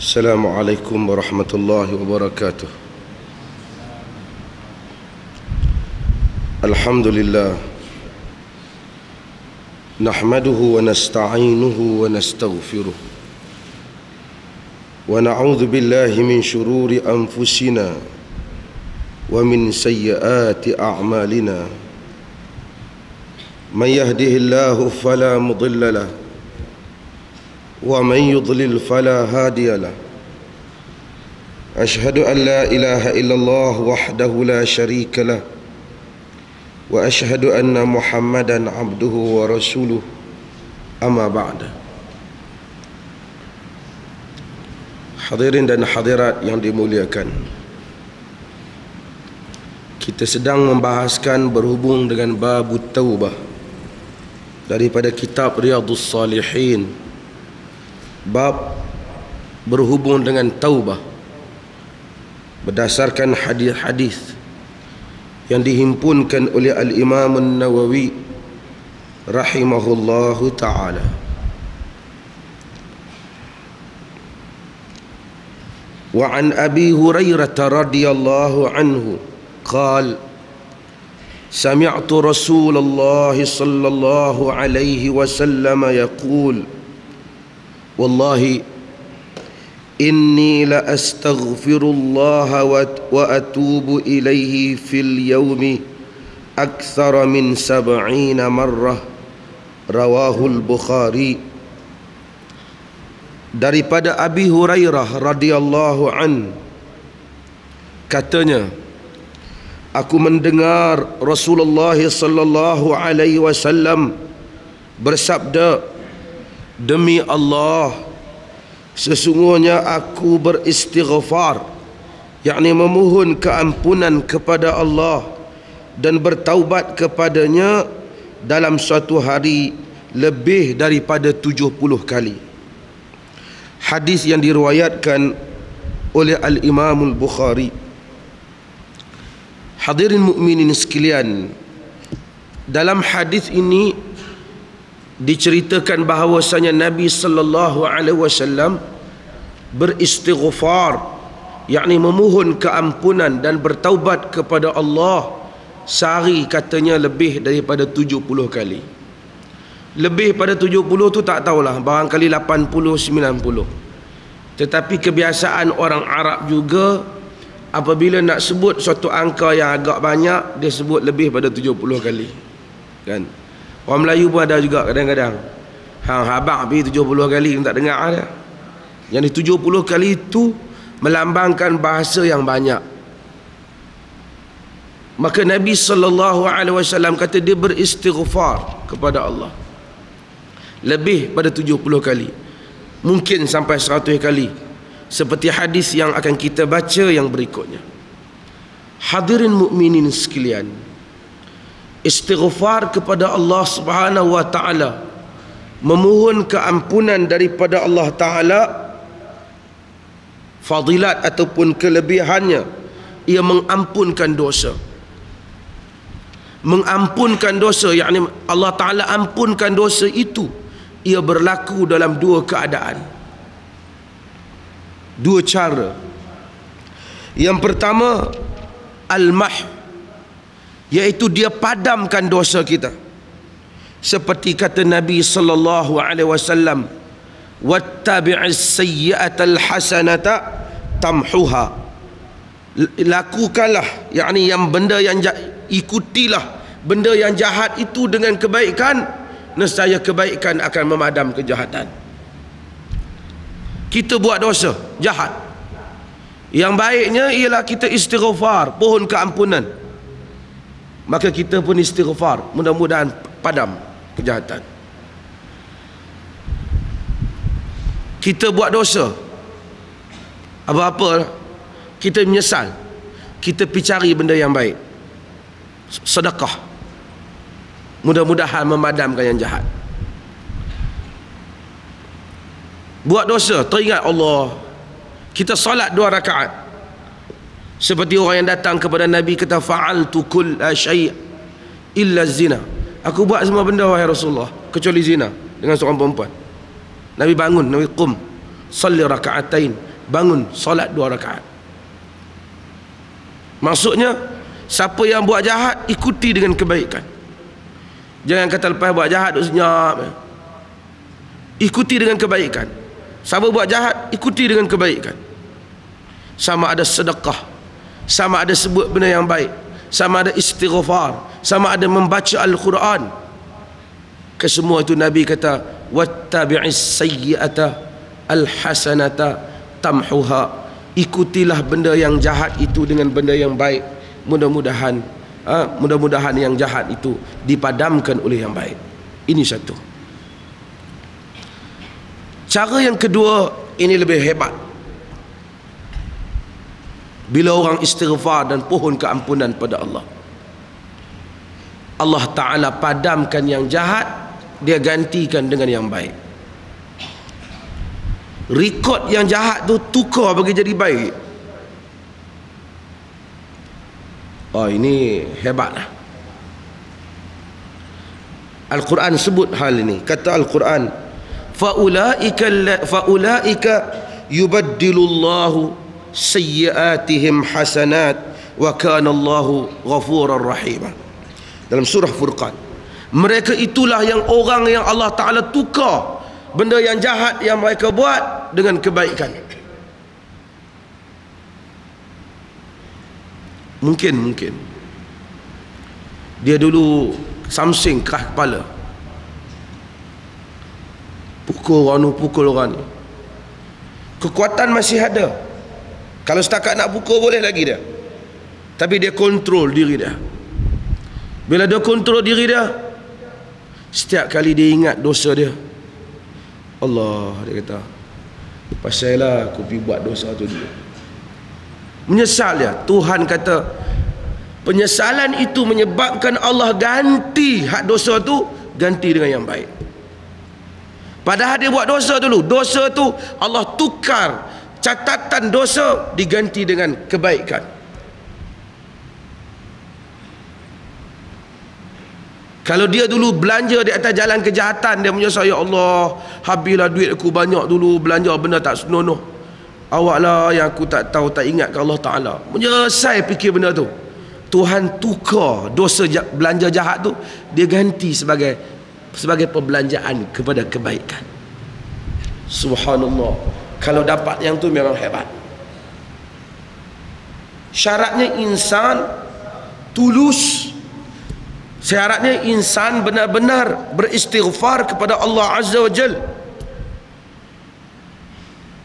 Assalamualaikum warahmatullahi wabarakatuh. Alhamdulillah, nahmaduhu wa nasta'inuhu wa nastaghfiruh, wa na'udzu billahi min shururi anfusina wa min sayyiati a'malina. Man yahdihillahu fala mudilla lahu wa man yudlil fala hadiya lahu. Ashhadu an la ilaha illallah wahdahu la syarika lah, wa ashhadu anna Muhammadan abduhu wa rasuluh. Amma ba'da. Hadirin dan hadirat yang dimuliakan, kita sedang membahaskan berhubung dengan bab taubah daripada kitab Riyadhus Salihin, bab berhubung dengan taubah berdasarkan hadis-hadis yang dihimpunkan oleh Al-Imam An-Nawawi rahimahullahu ta'ala. Wa an Abi Hurairah radhiyallahu anhu qala sami'tu Rasulullah sallallahu alaihi wasallam yaqul wallahi inni la astaghfirullah wa atubu ilaihi fil yawmi akthara min 70 marrah, rawahul Bukhari. Daripada Abi Hurairah radhiyallahu an, katanya, aku mendengar Rasulullah sallallahu alaihi wasallam bersabda, demi Allah, sesungguhnya aku beristighfar, yakni memohon keampunan kepada Allah dan bertaubat kepadanya dalam suatu hari lebih daripada 70 kali. Hadis yang diriwayatkan oleh Al-Imam Al-Bukhari. Hadirin mukminin sekalian, dalam hadis ini diceritakan bahawasanya Nabi sallallahu alaihi wasallam beristighfar, yakni memohon keampunan dan bertaubat kepada Allah sehari katanya lebih daripada 70 kali. Lebih pada 70 tu tak tahulah, barangkali 80 90. Tetapi kebiasaan orang Arab juga, apabila nak sebut suatu angka yang agak banyak, dia sebut lebih pada 70 kali, kan? Orang Melayu pun ada juga kadang-kadang, abang pergi 70 kali tak dengar dia. Yang 70 kali itu melambangkan bahasa yang banyak. Maka Nabi sallallahu alaihi wasallam kata dia beristighfar kepada Allah lebih pada 70 kali, mungkin sampai 100 kali, seperti hadis yang akan kita baca yang berikutnya. Hadirin mukminin sekalian, istighfar kepada Allah Subhanahu wa taala, memohon keampunan daripada Allah taala, fadilat ataupun kelebihannya, ia mengampunkan dosa. Mengampunkan dosa, yakni Allah taala ampunkan dosa itu, ia berlaku dalam dua keadaan, dua cara. Yang pertama, al-mah, iaitu dia padamkan dosa kita, seperti kata Nabi sallallahu alaihi wasallam, wattabi'is sayyi'atal hasanata tamhuha. Lakukanlah, yakni yang benda yang ikutilah benda yang jahat itu dengan kebaikan, nescaya kebaikan akan memadam kejahatan. Kita buat dosa jahat, yang baiknya ialah kita istighfar, pohon keampunan, maka kita pun istighfar, mudah-mudahan padam kejahatan. Kita buat dosa apa-apa, kita menyesal, kita pergi cari benda yang baik, sedekah, mudah-mudahan memadamkan yang jahat. Buat dosa, teringat Allah, kita solat 2 rakaat, seperti orang yang datang kepada Nabi kata, fa'altu kulla syai' illa zina, aku buat semua benda wahai Rasulullah kecuali zina dengan seorang perempuan. Nabi bangun, Nabi qum salli raka'atain bangun solat 2 rakaat. Maksudnya siapa yang buat jahat ikuti dengan kebaikan. Jangan kata lepas buat jahat duk senyap. Ikuti dengan kebaikan. Siapa buat jahat ikuti dengan kebaikan. Sama ada sedekah, sama ada sebut benda yang baik, sama ada istighfar, sama ada membaca Al-Quran. Kesemua itu Nabi kata wattabi'is sayyi'ata al-hasanata tamhuha. Ikutilah benda yang jahat itu dengan benda yang baik. Mudah-mudahan yang jahat itu dipadamkan oleh yang baik. Ini satu. Cara yang kedua ini lebih hebat. Bila orang istighfar dan pohon keampunan pada Allah, Allah Ta'ala padamkan yang jahat, dia gantikan dengan yang baik. Rekod yang jahat tu tukar bagi jadi baik. Oh, ini hebatlah. Al-Quran sebut hal ini. Kata Al-Quran, faulaika yubaddilullahu sayyiatihim hasanat wa kana Allahu ghafurar rahim. Dalam surah Furqan, mereka itulah yang orang yang Allah Ta'ala tukar benda yang jahat yang mereka buat dengan kebaikan. Mungkin dia dulu samsing keras kepala, pukul orang ni. Kekuatan masih ada. Kalau setakat nak pukul boleh lagi dia, tapi dia kontrol diri dia. Bila dia kontrol diri dia, setiap kali dia ingat dosa dia, Allah, dia kata, pasal lah aku pergi buat dosa tu dulu. Menyesal dia. Tuhan kata penyesalan itu menyebabkan Allah ganti hak dosa tu, ganti dengan yang baik. Padahal dia buat dosa dulu, dosa tu Allah tukar, catatan dosa diganti dengan kebaikan. Kalau dia dulu belanja di atas jalan kejahatan, dia menyesal, ya Allah, habislah duit aku banyak dulu belanja benda tak senonoh. Awaklah yang aku tak tahu, tak ingat ke Allah Ta'ala. Menyesal fikir benda tu. Tuhan tukar dosa belanja jahat tu, dia ganti sebagai perbelanjaan kepada kebaikan. Subhanallah. Kalau dapat yang tu memang hebat. Syaratnya insan tulus. Syaratnya insan benar-benar beristighfar kepada Allah Azza wa Jal.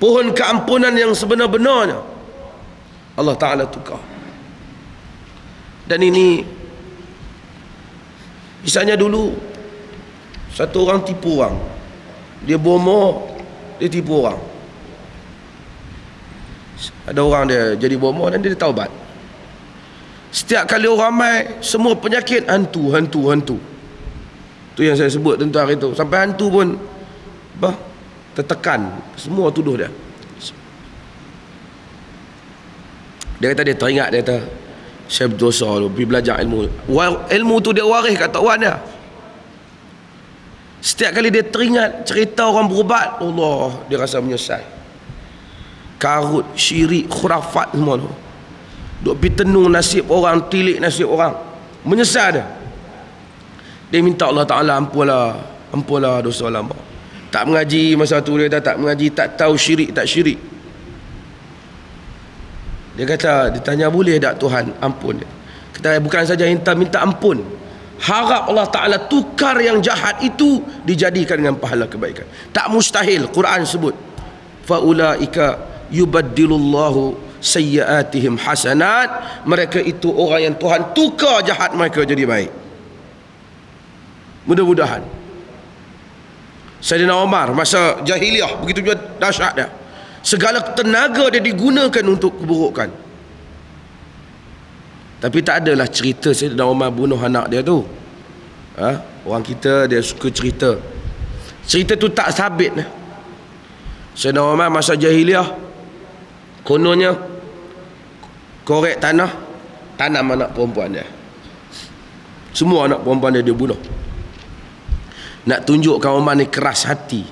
Pohon keampunan yang sebenar-benarnya Allah Ta'ala tukar. Dan ini, misalnya dulu satu orang tipu orang, dia bomoh, dia tipu orang. Ada orang dia jadi bomoh dan dia taubat. Setiap kali orang mai, semua penyakit hantu. Tu yang saya sebut tentang hari tu. Sampai hantu pun tertekan, semua tuduh dia. Dia kata dia teringat, dia kata saya berdosa dulu, pergi belajar ilmu. Ilmu tu dia waris kat tok wan dia. Setiap kali dia teringat cerita orang berubat, Allah, dia rasa menyesal. Karut, syirik, khurafat semua tu. Duk pergi tenung nasib orang, tilik nasib orang, menyesal dia. Dia minta Allah Ta'ala, ampunlah dosa lama. Tak mengaji masa tu, dia kata tak mengaji, tak tahu syirik tak syirik. Dia kata, dia tanya boleh tak Tuhan ampun dia. Kata bukan saja minta ampun, harap Allah Ta'ala tukar yang jahat itu dijadikan dengan pahala kebaikan. Tak mustahil. Quran sebut faulaika yubaddilullahu sayyiatihim hasanat. Mereka itu orang yang Tuhan tukar jahat mereka jadi baik. Mudah-mudahan. Sayyidina Umar masa jahiliah begitu juga dahsyat dia. Segala tenaga dia digunakan untuk keburukan. Tapi tak adalah cerita Sayyidina Umar bunuh anak dia tu. Orang kita dia suka cerita. Cerita tu tak sabit. Sayyidina Umar masa jahiliah, kononnya korek tanam anak perempuan dia. Semua anak perempuan dia bunuh. Nak tunjukkan Umar ni keras hati.